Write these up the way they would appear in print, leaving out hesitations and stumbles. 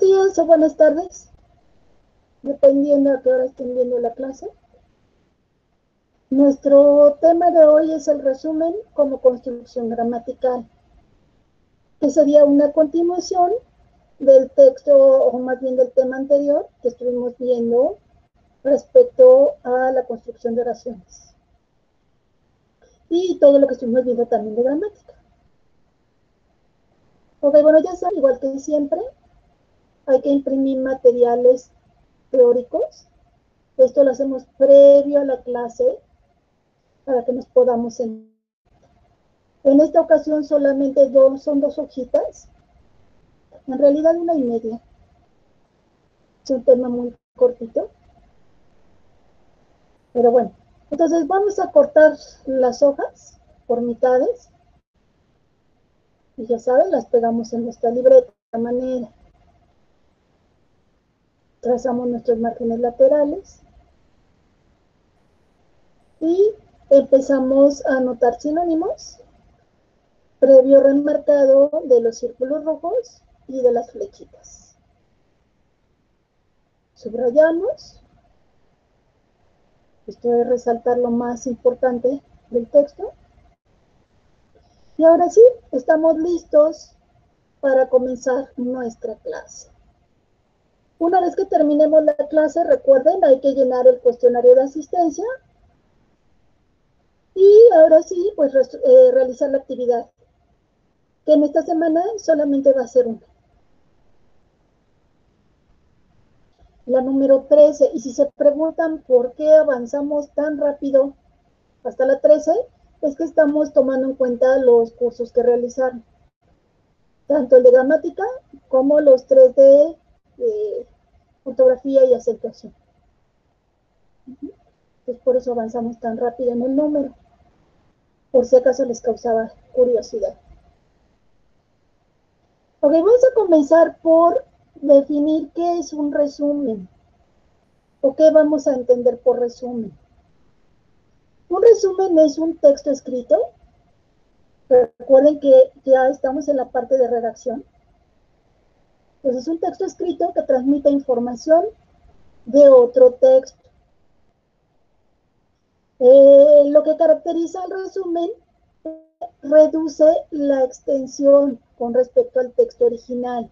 días o buenas tardes, dependiendo a qué hora estén viendo la clase. Nuestro tema de hoy es el resumen como construcción gramatical, que sería una continuación del texto, o más bien del tema anterior que estuvimos viendo respecto a la construcción de oraciones. Y todo lo que estuvimos viendo también de gramática. Ok, bueno, ya saben, igual que siempre, hay que imprimir materiales teóricos. Esto lo hacemos previo a la clase para que nos podamos entender. En esta ocasión solamente son dos hojitas, en realidad 1.5. Es un tema muy cortito, pero bueno. Entonces vamos a cortar las hojas por mitades y ya saben, las pegamos en nuestra libreta de esta manera. Trazamos nuestros márgenes laterales y empezamos a anotar sinónimos previo remarcado de los círculos rojos y de las flechitas. Subrayamos. Esto es resaltar lo más importante del texto. Y ahora sí, estamos listos para comenzar nuestra clase. Una vez que terminemos la clase, recuerden, hay que llenar el cuestionario de asistencia. Y ahora sí, pues realizar la actividad, que en esta semana solamente va a ser una. La número 13, y si se preguntan por qué avanzamos tan rápido hasta la 13, es que estamos tomando en cuenta los cursos que realizaron, tanto el de gramática como los 3 de ortografía y acentuación. Entonces por eso avanzamos tan rápido en el número, por si acaso les causaba curiosidad. Ok, vamos a comenzar por definir qué es un resumen, o qué vamos a entender por resumen. Un resumen es un texto escrito. Recuerden que ya estamos en la parte de redacción. Entonces es un texto escrito que transmite información de otro texto. Lo que caracteriza el resumen reduce la extensión con respecto al texto original,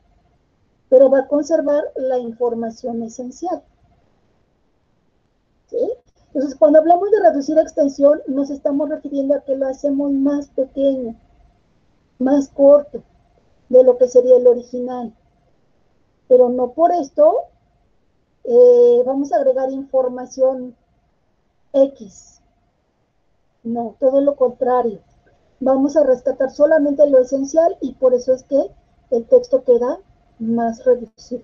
pero va a conservar la información esencial. ¿Sí? Entonces, cuando hablamos de reducir extensión, nos estamos refiriendo a que lo hacemos más pequeño, más corto de lo que sería el original. Pero no por esto vamos a agregar información X. No, todo lo contrario. Vamos a rescatar solamente lo esencial y por eso es que el texto queda más reducido.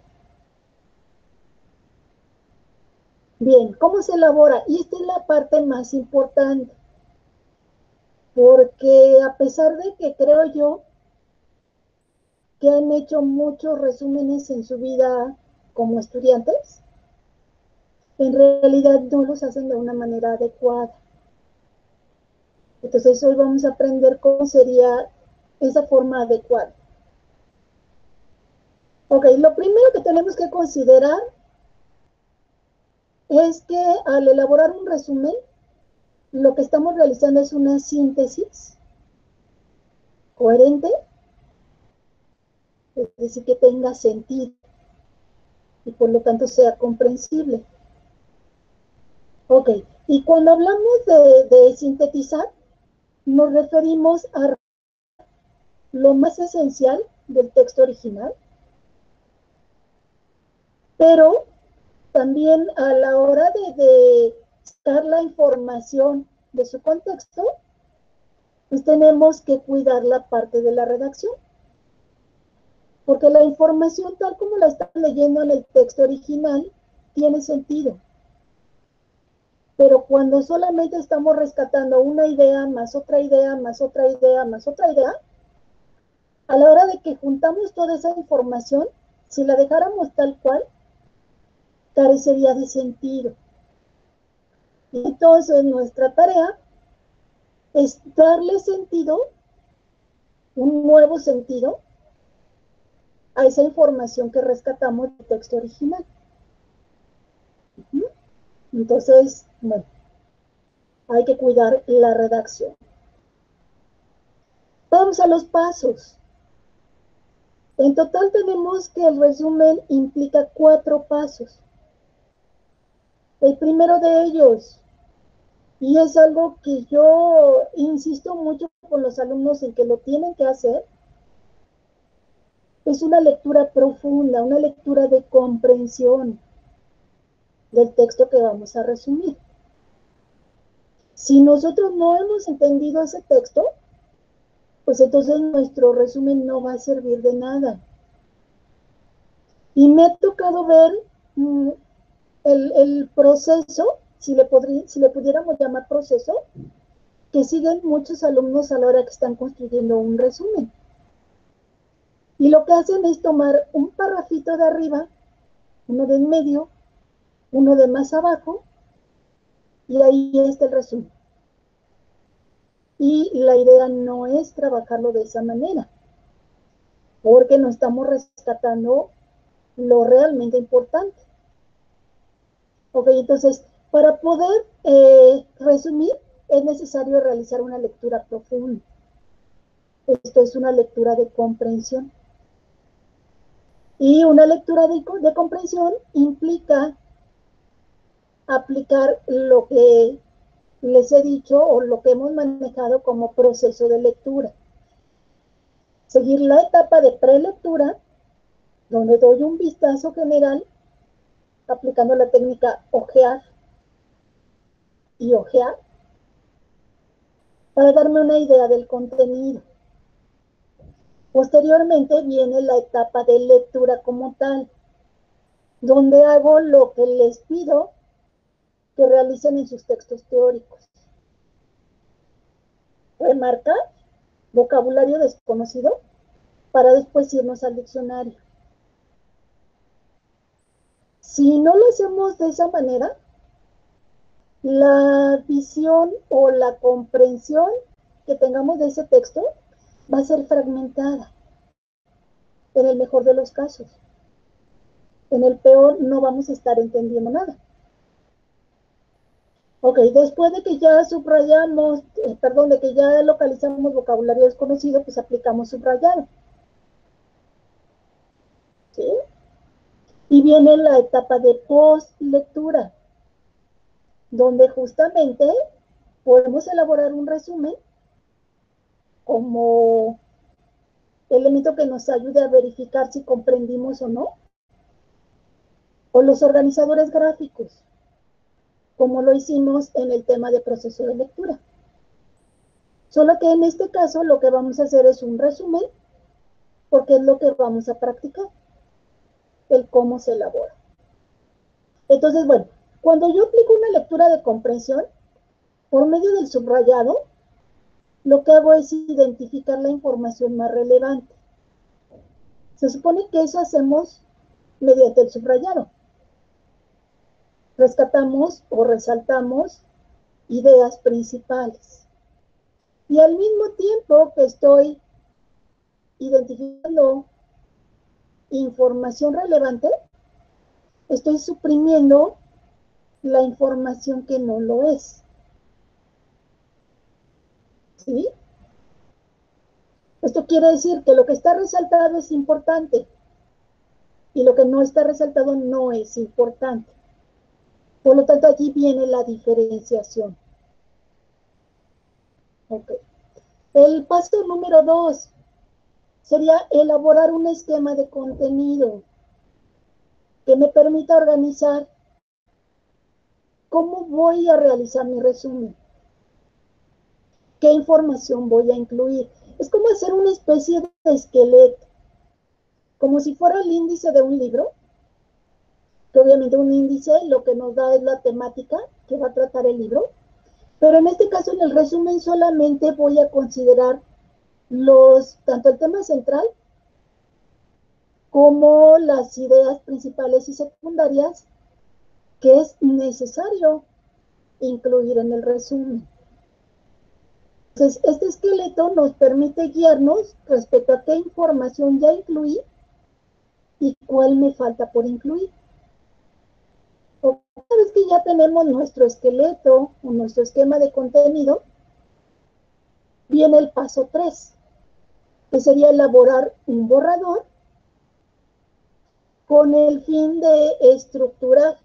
Bien, ¿cómo se elabora? Y esta es la parte más importante, porque a pesar de que creo yo que han hecho muchos resúmenes en su vida como estudiantes, en realidad no los hacen de una manera adecuada. Entonces hoy vamos a aprender cómo sería esa forma adecuada. Ok, lo primero que tenemos que considerar es que al elaborar un resumen, lo que estamos realizando es una síntesis coherente, es decir, que tenga sentido y por lo tanto sea comprensible. Ok, y cuando hablamos de sintetizar, nos referimos a lo más esencial del texto original, pero también a la hora de sacar la información de su contexto, pues tenemos que cuidar la parte de la redacción, porque la información tal como la están leyendo en el texto original tiene sentido, pero cuando solamente estamos rescatando una idea, más otra idea, más otra idea, más otra idea, a la hora de que juntamos toda esa información, si la dejáramos tal cual, carecería de sentido. Y entonces nuestra tarea es darle sentido, un nuevo sentido, a esa información que rescatamos del texto original. Entonces, bueno, hay que cuidar la redacción. Vamos a los pasos. En total tenemos que el resumen implica 4 pasos. El primero de ellos, y es algo que yo insisto mucho con los alumnos en que lo tienen que hacer, es una lectura profunda, una lectura de comprensión del texto que vamos a resumir. Si nosotros no hemos entendido ese texto, pues entonces nuestro resumen no va a servir de nada. Y me ha tocado ver el proceso, si le pudiéramos llamar proceso, que siguen muchos alumnos a la hora que están construyendo un resumen. Y lo que hacen es tomar un parrafito de arriba, uno de en medio, uno de más abajo, y ahí está el resumen. Y la idea no es trabajarlo de esa manera, porque no estamos rescatando lo realmente importante. Ok, entonces, para poder resumir, es necesario realizar una lectura profunda. Esto es una lectura de comprensión. Y una lectura de comprensión implica aplicar lo que les he dicho o lo que hemos manejado como proceso de lectura. Seguir la etapa de prelectura, donde doy un vistazo general aplicando la técnica ojear y ojear para darme una idea del contenido. Posteriormente viene la etapa de lectura como tal, donde hago lo que les pido que realicen en sus textos teóricos. Remarcar vocabulario desconocido para después irnos al diccionario. Si no lo hacemos de esa manera, la visión o la comprensión que tengamos de ese texto va a ser fragmentada, en el mejor de los casos. En el peor no vamos a estar entendiendo nada. Ok, después de que ya subrayamos, de que ya localizamos vocabulario desconocido, pues aplicamos subrayado. ¿Sí? Y viene la etapa de post-lectura, donde justamente podemos elaborar un resumen como elemento que nos ayude a verificar si comprendimos o no, o los organizadores gráficos, como lo hicimos en el tema de proceso de lectura. Solo que en este caso lo que vamos a hacer es un resumen, porque es lo que vamos a practicar, el cómo se elabora. Entonces, bueno, cuando yo aplico una lectura de comprensión, por medio del subrayado, lo que hago es identificar la información más relevante. Se supone que eso hacemos mediante el subrayado. Rescatamos o resaltamos ideas principales. Y al mismo tiempo que estoy identificando información relevante, estoy suprimiendo la información que no lo es. ¿Sí? Esto quiere decir que lo que está resaltado es importante y lo que no está resaltado no es importante. Por lo tanto, allí viene la diferenciación. Ok. El paso número 2 sería elaborar un esquema de contenido que me permita organizar cómo voy a realizar mi resumen, qué información voy a incluir. Es como hacer una especie de esqueleto, como si fuera el índice de un libro, que obviamente un índice lo que nos da es la temática que va a tratar el libro, pero en este caso en el resumen solamente voy a considerar tanto el tema central como las ideas principales y secundarias que es necesario incluir en el resumen. Entonces, este esqueleto nos permite guiarnos respecto a qué información ya incluí y cuál me falta por incluir. Una vez que ya tenemos nuestro esqueleto o nuestro esquema de contenido, viene el paso 3, que sería elaborar un borrador con el fin de estructurar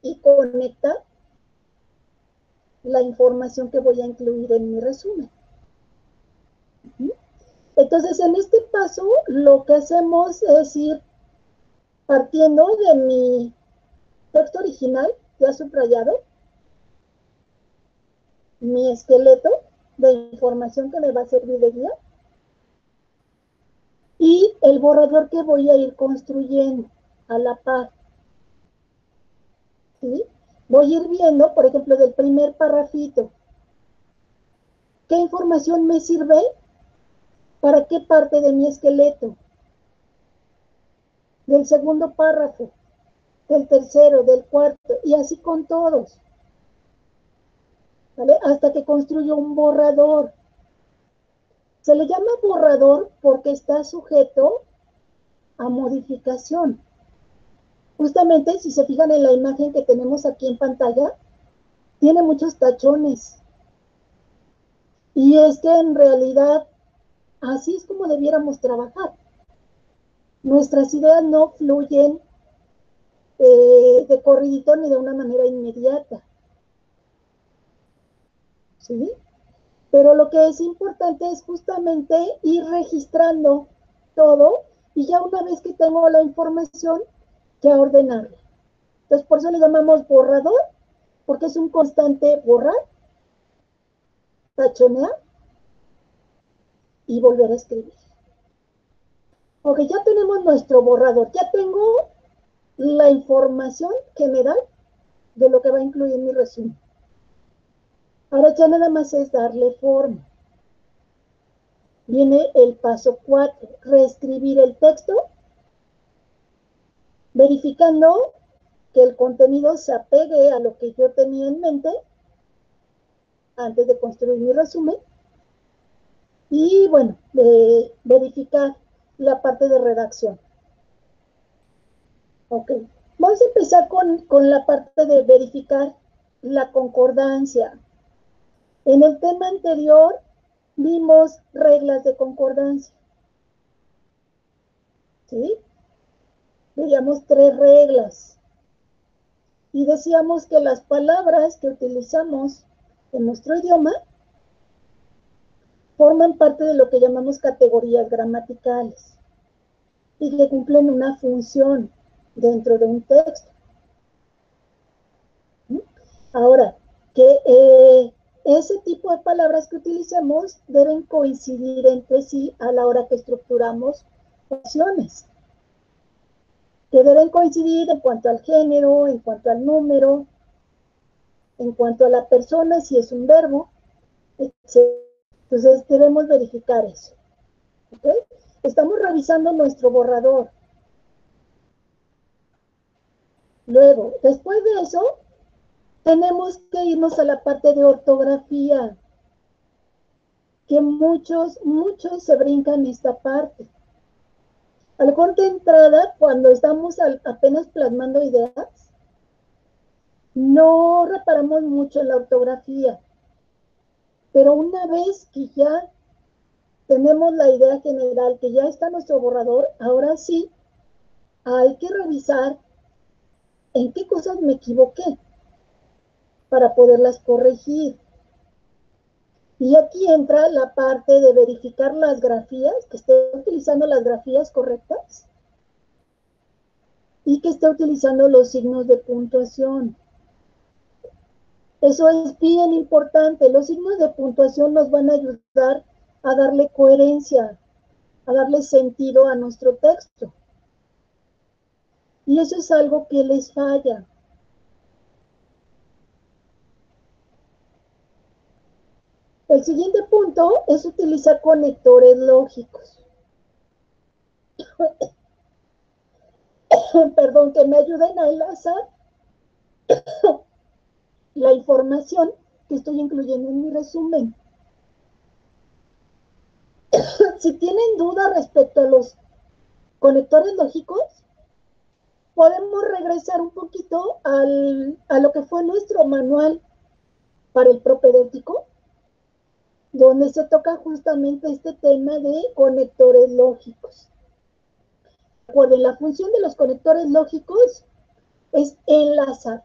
y conectar la información que voy a incluir en mi resumen. Entonces, en este paso, lo que hacemos es ir partiendo de mi texto original, ya subrayado, mi esqueleto de información que me va a servir de guía, y el borrador que voy a ir construyendo a la par. ¿Sí? Voy a ir viendo, por ejemplo, del primer parrafito, qué información me sirve para qué parte de mi esqueleto, del segundo párrafo, del tercero, del cuarto, y así con todos, ¿vale? Hasta que construyo un borrador. Se le llama borrador porque está sujeto a modificación. Justamente, si se fijan en la imagen que tenemos aquí en pantalla, tiene muchos tachones. Y es que en realidad así es como debiéramos trabajar. Nuestras ideas no fluyen de corridito ni de una manera inmediata. ¿Sí? Pero lo que es importante es justamente ir registrando todo y ya una vez que tengo la información, ya ordenarla. Entonces, por eso le llamamos borrador, porque es un constante borrar, tachonear y volver a escribir. Ok, ya tenemos nuestro borrador, ya tengo la información general de lo que va a incluir mi resumen. Ahora ya nada más es darle forma. Viene el paso 4, reescribir el texto, verificando que el contenido se apegue a lo que yo tenía en mente antes de construir mi resumen. Y bueno, verificar la parte de redacción. Ok, vamos a empezar con la parte de verificar la concordancia. En el tema anterior vimos reglas de concordancia. ¿Sí? Veíamos 3 reglas. Y decíamos que las palabras que utilizamos en nuestro idioma forman parte de lo que llamamos categorías gramaticales y que cumplen una función dentro de un texto. Ahora, que ese tipo de palabras que utilicemos deben coincidir entre sí a la hora que estructuramos oraciones, que deben coincidir en cuanto al género, en cuanto al número, en cuanto a la persona, si es un verbo, etc. Entonces debemos verificar eso. ¿Okay? Estamos revisando nuestro borrador. Luego, después de eso, tenemos que irnos a la parte de ortografía, que muchos se brincan esta parte. A lo mejor de entrada, cuando estamos apenas plasmando ideas, no reparamos mucho en la ortografía, pero una vez que ya tenemos la idea general, que ya está nuestro borrador, ahora sí hay que revisar en qué cosas me equivoqué para poderlas corregir. Y aquí entra la parte de verificar las grafías, que esté utilizando las grafías correctas y que esté utilizando los signos de puntuación. Eso es bien importante. Los signos de puntuación nos van a ayudar a darle coherencia, a darle sentido a nuestro texto. Y eso es algo que les falla. El siguiente punto es utilizar conectores lógicos. Perdón, que me ayuden a enlazar la información que estoy incluyendo en mi resumen. Si tienen duda respecto a los conectores lógicos, podemos regresar un poquito a lo que fue nuestro manual para el propedéutico, donde se toca justamente este tema de conectores lógicos. Recuerden, la función de los conectores lógicos es enlazar.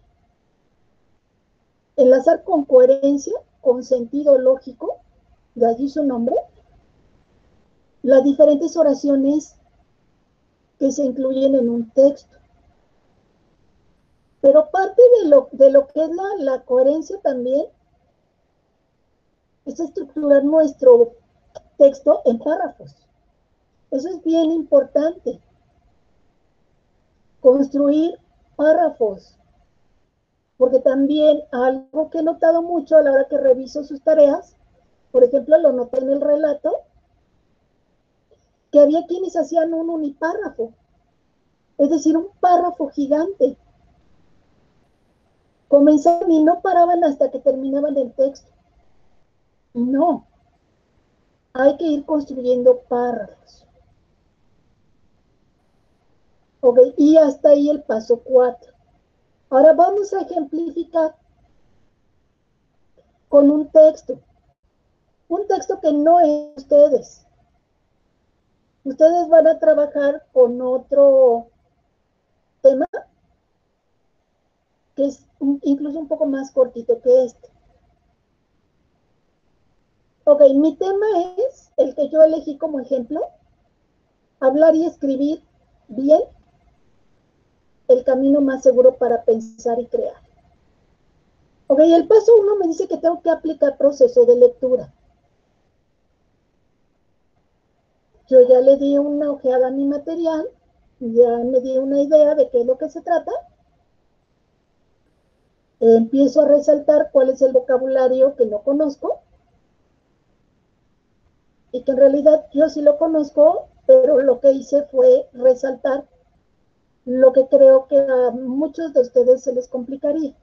Enlazar con coherencia, con sentido lógico, de allí su nombre, las diferentes oraciones que se incluyen en un texto. Pero parte de lo que es la coherencia también es estructurar nuestro texto en párrafos. Eso es bien importante. Construir párrafos. Porque también algo que he notado mucho a la hora que reviso sus tareas, por ejemplo, lo noté en el relato, que había quienes hacían un unipárrafo, es decir, un párrafo gigante. Comenzaban y no paraban hasta que terminaban el texto. No, hay que ir construyendo párrafos. Ok, y hasta ahí el paso 4. Ahora vamos a ejemplificar con un texto que no es ustedes. Ustedes van a trabajar con otro tema que es incluso un poco más cortito que este. Ok, mi tema es el que yo elegí como ejemplo, hablar y escribir bien, el camino más seguro para pensar y crear. Ok, el paso 1 me dice que tengo que aplicar proceso de lectura. Yo ya le di una ojeada a mi material, ya me di una idea de qué es lo que se trata. Empiezo a resaltar cuál es el vocabulario que no conozco y que en realidad yo sí lo conozco, pero lo que hice fue resaltar lo que creo que a muchos de ustedes se les complicaría,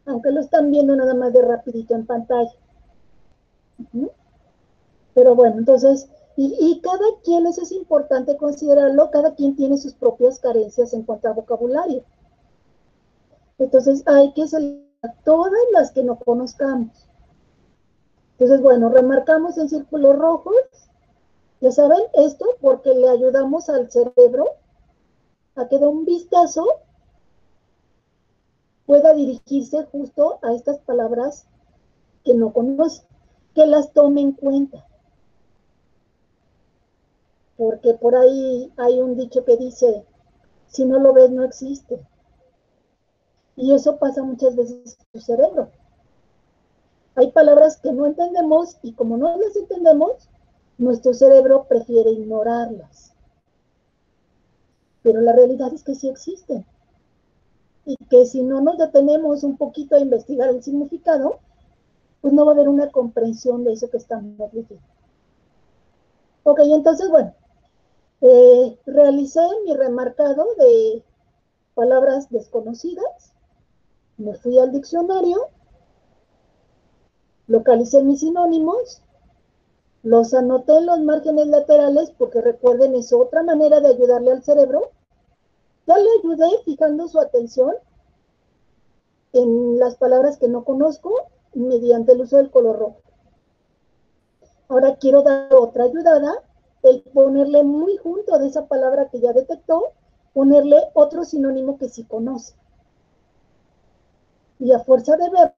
aunque lo están viendo nada más de rapidito en pantalla. Pero bueno, entonces, y cada quien, eso es importante considerarlo, cada quien tiene sus propias carencias en cuanto a vocabulario. Entonces hay que seleccionar todas las que no conozcamos. Entonces, bueno, remarcamos en círculos rojos, ya saben, esto porque le ayudamos al cerebro a que de un vistazo pueda dirigirse justo a estas palabras que no conoce, que las tome en cuenta. Porque por ahí hay un dicho que dice, si no lo ves, no existe. Y eso pasa muchas veces en tu cerebro. Hay palabras que no entendemos y como no las entendemos, nuestro cerebro prefiere ignorarlas. Pero la realidad es que sí existen. Y que si no nos detenemos un poquito a investigar el significado, pues no va a haber una comprensión de eso que estamos diciendo. Ok, entonces, bueno, realicé mi remarcado de palabras desconocidas, me fui al diccionario, localicé mis sinónimos, los anoté en los márgenes laterales porque recuerden, es otra manera de ayudarle al cerebro. Ya le ayudé fijando su atención en las palabras que no conozco mediante el uso del color rojo. Ahora quiero dar otra ayudada, el ponerle muy junto de esa palabra que ya detectó, ponerle otro sinónimo que sí conoce. Y a fuerza de ver,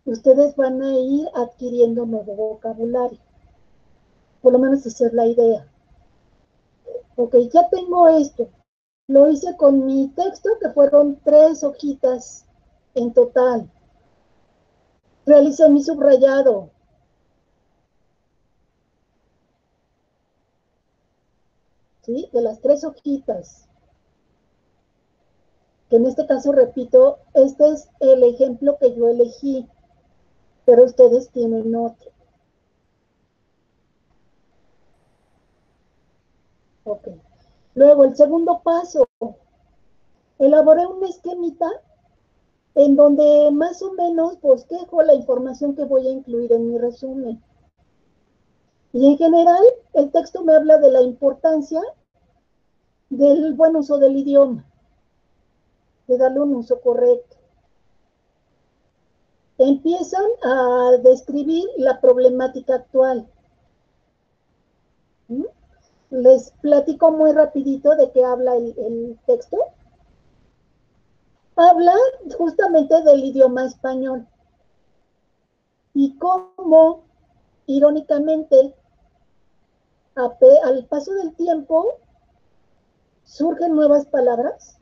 ustedes van a ir adquiriendo nuevo vocabulario. Por lo menos esa es la idea. Ok, ya tengo esto. Lo hice con mi texto, que fueron 3 hojitas en total. Realicé mi subrayado. ¿Sí? De las 3 hojitas. Que en este caso, repito, este es el ejemplo que yo elegí, pero ustedes tienen otro. Ok. Luego, el segundo paso. Elaboré un esquemita en donde más o menos bosquejo la información que voy a incluir en mi resumen. Y en general, el texto me habla de la importancia del buen uso del idioma, de darle un uso correcto. Empiezan a describir la problemática actual. ¿Mm? Les platico muy rapidito de qué habla el texto. Habla justamente del idioma español y cómo, irónicamente, al paso del tiempo, surgen nuevas palabras,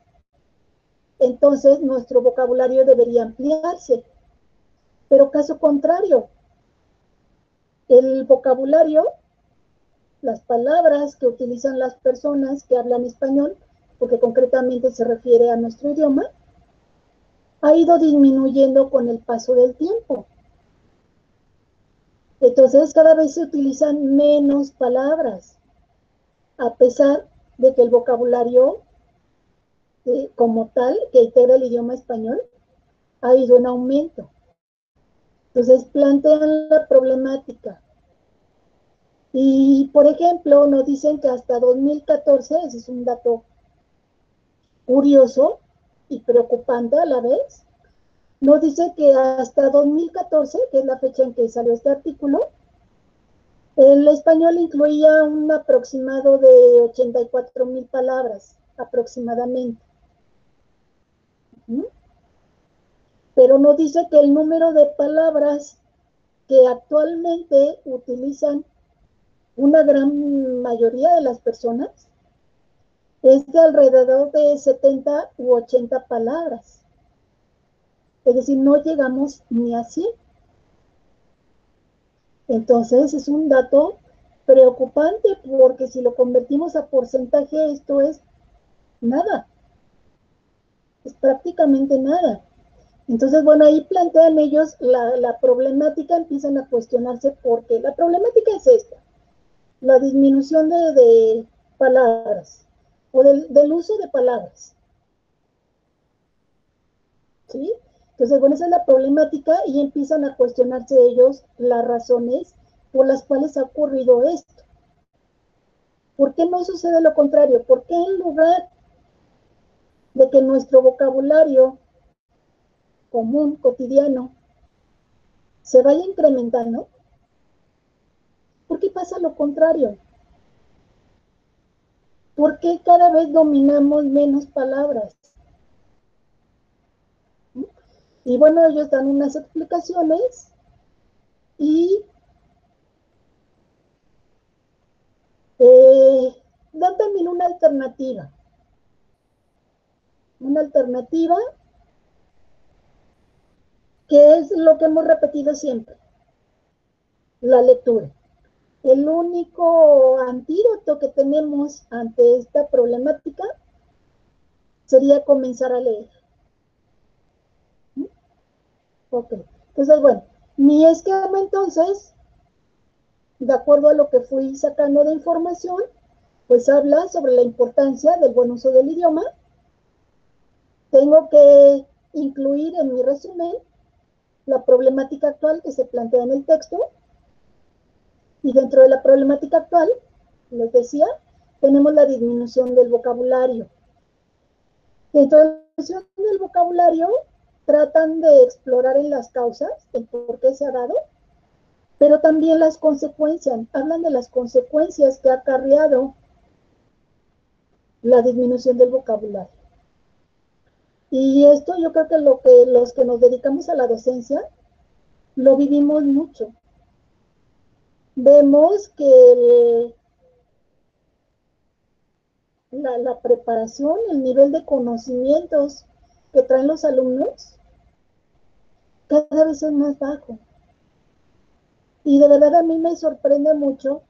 entonces nuestro vocabulario debería ampliarse. Pero caso contrario, el vocabulario, las palabras que utilizan las personas que hablan español, porque concretamente se refiere a nuestro idioma, ha ido disminuyendo con el paso del tiempo. Entonces cada vez se utilizan menos palabras, a pesar de que el vocabulario como tal que integra el idioma español ha ido en aumento. Entonces plantean la problemática. Y, por ejemplo, nos dicen que hasta 2014, ese es un dato curioso y preocupante a la vez, nos dice que hasta 2014, que es la fecha en que salió este artículo, el español incluía un aproximado de 84,000 palabras, aproximadamente. ¿Mm? Pero nos dice que el número de palabras que actualmente utilizan una gran mayoría de las personas es de alrededor de 70 u 80 palabras. Es decir, no llegamos ni a 100. Entonces es un dato preocupante porque si lo convertimos a porcentaje, esto es nada, es prácticamente nada. Entonces, bueno, ahí plantean ellos la problemática, empiezan a cuestionarse porque la problemática es esta, la disminución de palabras o del uso de palabras. ¿Sí? Entonces, bueno, esa es la problemática y empiezan a cuestionarse ellos las razones por las cuales ha ocurrido esto. ¿Por qué no sucede lo contrario? ¿Por qué en lugar de que nuestro vocabulario común, cotidiano, se vaya incrementando? ¿Por qué pasa lo contrario? ¿Por qué cada vez dominamos menos palabras? Y bueno, ellos dan unas explicaciones y eh, dan también una alternativa que es lo que hemos repetido siempre, la lectura. El único antídoto que tenemos ante esta problemática sería comenzar a leer. ¿Mm? Ok, entonces bueno, mi esquema entonces, de acuerdo a lo que fui sacando de información, pues habla sobre la importancia del buen uso del idioma. Tengo que incluir en mi resumen la problemática actual que se plantea en el texto y dentro de la problemática actual, les decía, tenemos la disminución del vocabulario. Dentro de la disminución del vocabulario tratan de explorar en las causas, el por qué se ha dado, pero también las consecuencias, hablan de las consecuencias que ha acarreado la disminución del vocabulario. Y esto yo creo que los que nos dedicamos a la docencia lo vivimos mucho. Vemos que la preparación, el nivel de conocimientos que traen los alumnos cada vez es más bajo. Y de verdad a mí me sorprende mucho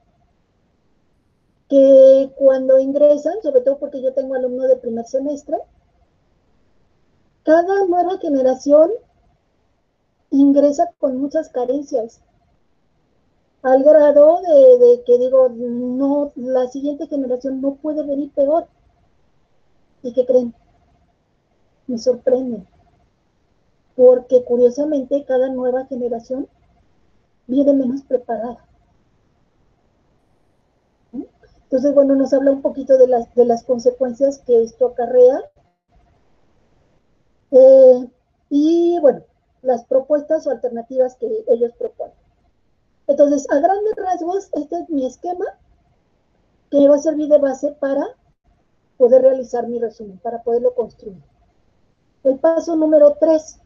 que cuando ingresan, sobre todo porque yo tengo alumnos de primer semestre, cada nueva generación ingresa con muchas carencias, al grado de que digo, no, la siguiente generación no puede venir peor. ¿Y qué creen? Me sorprende, porque curiosamente cada nueva generación viene menos preparada. Entonces, bueno, nos habla un poquito de las consecuencias que esto acarrea. Y bueno, las propuestas o alternativas que ellos proponen. Entonces, a grandes rasgos, este es mi esquema que me va a servir de base para poder realizar mi resumen, para poderlo construir. El paso número 3.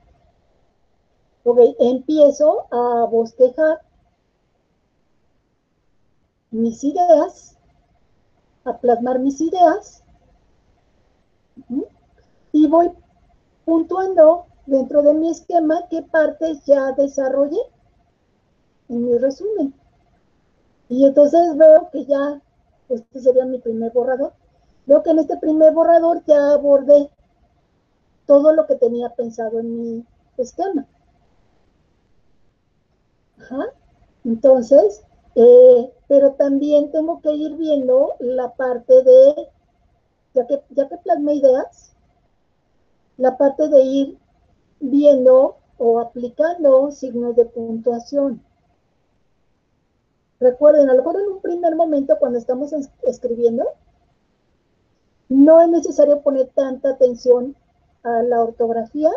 Ok, empiezo a bosquejar mis ideas, a plasmar mis ideas, y voy puntuando dentro de mi esquema qué partes ya desarrollé en mi resumen. Y entonces veo que ya, este sería mi primer borrador. Veo que en este primer borrador ya abordé todo lo que tenía pensado en mi esquema. Ajá. Entonces, pero también tengo que ir viendo la parte de, ya que plasmé ideas, la parte de ir viendo o aplicando signos de puntuación. Recuerden, a lo mejor en un primer momento cuando estamos escribiendo, no es necesario poner tanta atención a la ortografía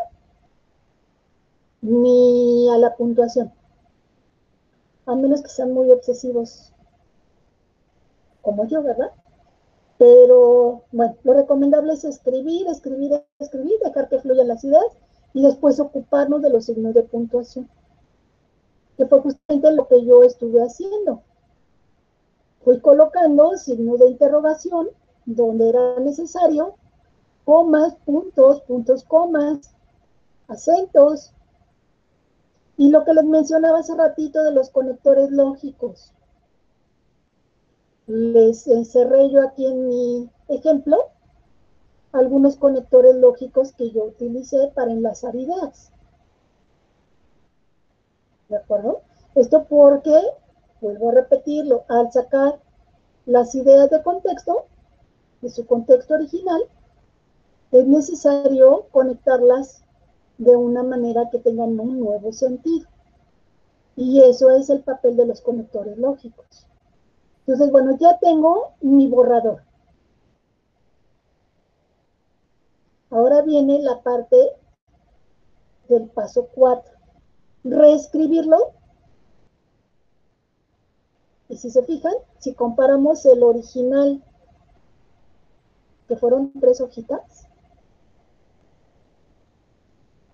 ni a la puntuación, a menos que sean muy obsesivos como yo, ¿verdad? Pero bueno, lo recomendable es escribir, escribir, escribir, dejar que fluyan las ideas y después ocuparnos de los signos de puntuación, que fue justamente lo que yo estuve haciendo. Fui colocando signos de interrogación donde era necesario, comas, puntos, puntos, comas, acentos, y lo que les mencionaba hace ratito de los conectores lógicos. Les encerré yo aquí en mi ejemplo algunos conectores lógicos que yo utilicé para enlazar ideas. ¿De acuerdo? Esto porque, vuelvo a repetirlo, al sacar las ideas de contexto, de su contexto original, es necesario conectarlas de una manera que tengan un nuevo sentido. Y eso es el papel de los conectores lógicos. Entonces, bueno, ya tengo mi borrador. Ahora viene la parte del paso 4. Reescribirlo. Y si se fijan, si comparamos el original, que fueron 3 hojitas,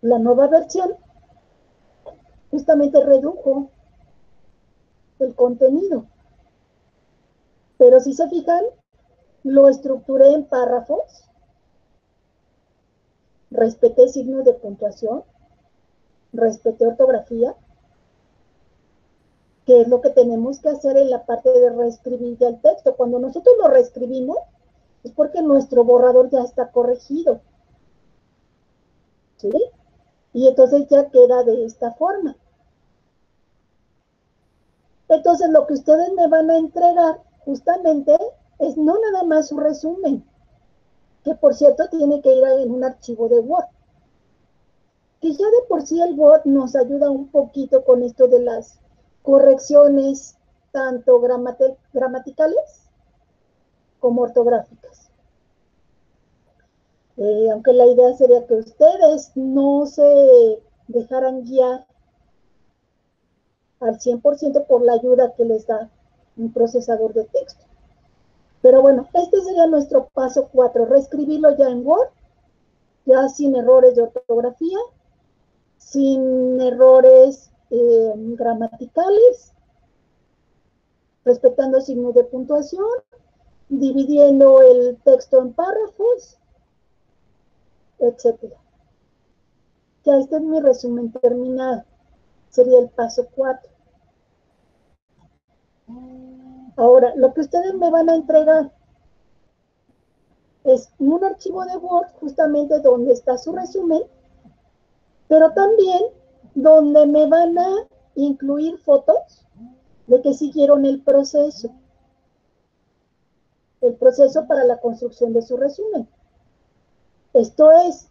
la nueva versión justamente redujo el contenido. Pero si se fijan, lo estructuré en párrafos, respeté signos de puntuación, respeté ortografía, que es lo que tenemos que hacer en la parte de reescribir ya el texto. Cuando nosotros lo reescribimos, es porque nuestro borrador ya está corregido. ¿Sí? Y entonces ya queda de esta forma. Entonces lo que ustedes me van a entregar justamente es no nada más su resumen, que por cierto tiene que ir en un archivo de Word, que ya de por sí el Word nos ayuda un poquito con esto de las correcciones tanto gramaticales como ortográficas. Aunque la idea sería que ustedes no se dejaran guiar al 100% por la ayuda que les da un procesador de texto. Pero bueno, este sería nuestro paso 4, reescribirlo ya en Word, ya sin errores de ortografía, sin errores gramaticales, respetando signos de puntuación, dividiendo el texto en párrafos, etcétera. Ya este es mi resumen terminado. Sería el paso 4. Ahora, lo que ustedes me van a entregar es un archivo de Word justamente donde está su resumen, pero también donde me van a incluir fotos de que siguieron el proceso para la construcción de su resumen. Esto es,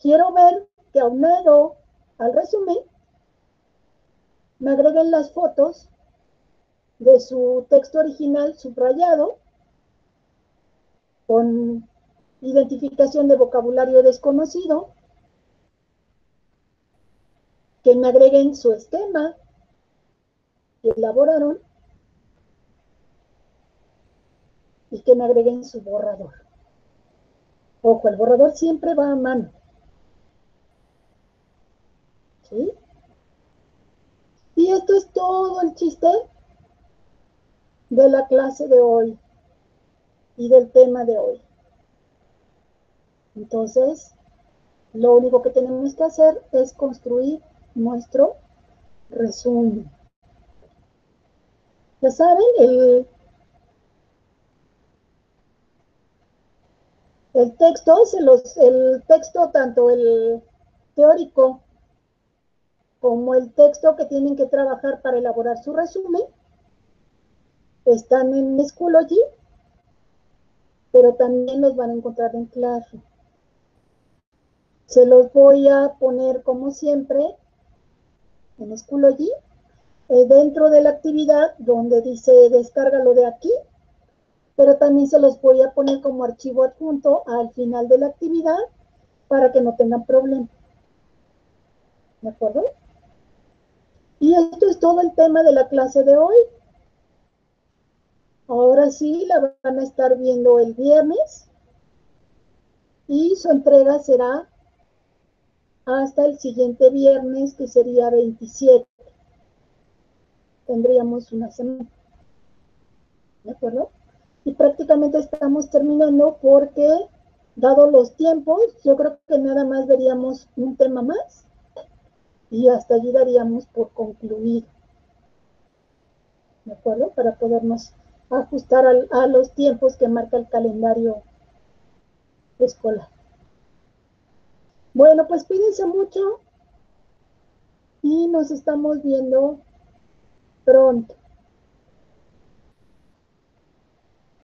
quiero ver que aunado al resumen me agreguen las fotos de su texto original subrayado con identificación de vocabulario desconocido, que me agreguen su esquema que elaboraron y que me agreguen su borrador. Ojo, el borrador siempre va a mano. ¿Sí? Y esto es todo el chiste de la clase de hoy y del tema de hoy. Entonces, lo único que tenemos que hacer es construir nuestro resumen. Ya saben, el texto, tanto el teórico como el texto que tienen que trabajar para elaborar su resumen, están en Schoology, pero también los van a encontrar en Classroom. Se los voy a poner como siempre en Schoology, dentro de la actividad donde dice descárgalo de aquí, pero también se los voy a poner como archivo adjunto al final de la actividad para que no tengan problema. ¿De acuerdo? Y esto es todo el tema de la clase de hoy. Ahora sí la van a estar viendo el viernes y su entrega será hasta el siguiente viernes, que sería 27. Tendríamos una semana. ¿De acuerdo? Y prácticamente estamos terminando porque, dado los tiempos, yo creo que nada más veríamos un tema más y hasta allí daríamos por concluido. ¿De acuerdo? Para podernos ajustar a los tiempos que marca el calendario escolar. Bueno, pues cuídense mucho y nos estamos viendo pronto.